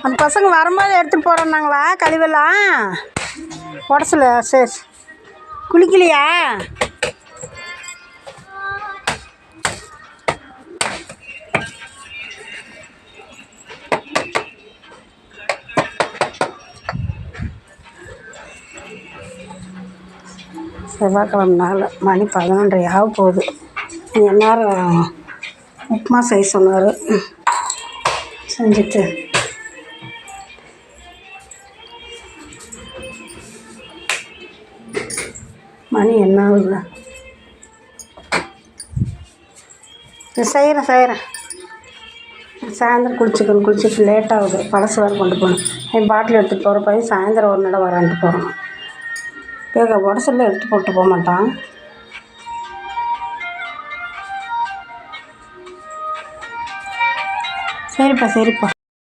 அந்த பசங்க வரும்போது எடுத்துகிட்டு போகிறோன்னாங்களா கழிவெல்லாம் உடச்சல? சரி, குளிக்கலையா? செவ்வாய்க்கிழமை நாள் மணி 11:30 ஆக போகுது. நேரம் உப்புமா செய்ய சொன்னார், செஞ்சுட்டு மணி என்ன ஆகுதுல? செய்கிறேன் சாயந்தரம் குளிச்சுட்டு லேட் ஆகுது. பழசு வேறு கொண்டு போகணும். என் பாட்டில் எடுத்துகிட்டு போகிற பையன் சாயந்தரம் ஒரு நட வரான்ட்டு போகிறோம். கேட்க உடச்சல எடுத்து போட்டு போக மாட்டான். சரிப்பா